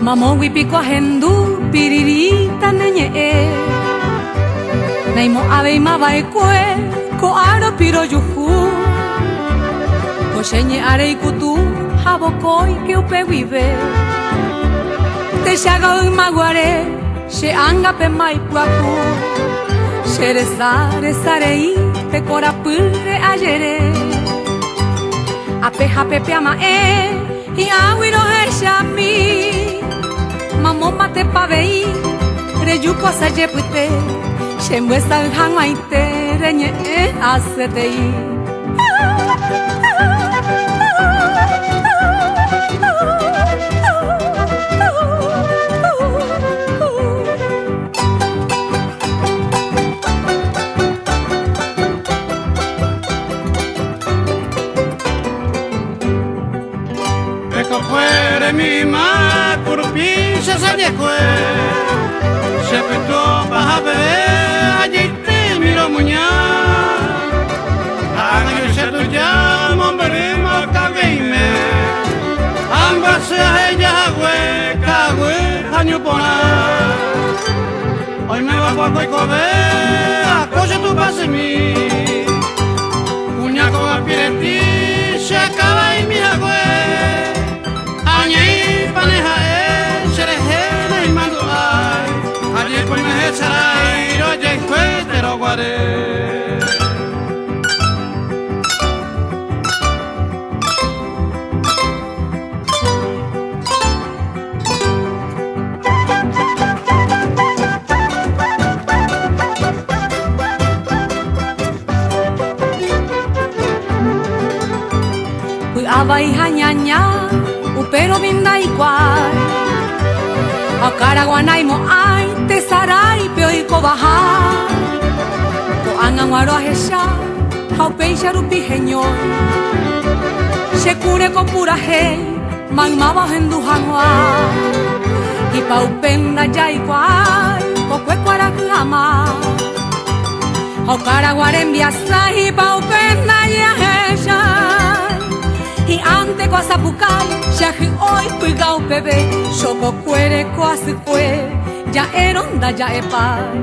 Mamo wipiko hendu piririta neñe Naimo aveima vaekue ko aro piro yuhu Koxeñe arei kutu habokoi que upe vive Te xaga maguare She anga pe mai puaku Shere sarei te corapure ayere Ape hape pe ama I awiro heshami Mamo mate pavei Rejuko sa jepute Shemwesa hangaite renye asetei Mi ma kurpisha sadekwe Shepeto bahabe ajite miro munya Anga shetu jam omberima kageime Amba se heja kagwe hanyupona Hoy me va por koikobe Akoshe tu pasemi Unya ko apireti Shekaba y mi agwe Anyai paneha sherehe nei mandu ai Aje paneha sarai roje kwete rogware Kui avai hanyanya Pero vinda igual Akaraguanay mo ay Te saray peo y kobaha Ko angang waro ahesha Hau peisha rupi henyoy Shekure ko pura he Magmaba hendu hangwa Ipa upenda ya igual Ko kwekuara kuhama Akaraguaren biasa Ipa upenda ya hesha Y ante ko sapukai Shahi hoy pigao bebé Shoko kuere ko asikwe Ya eronda ya epai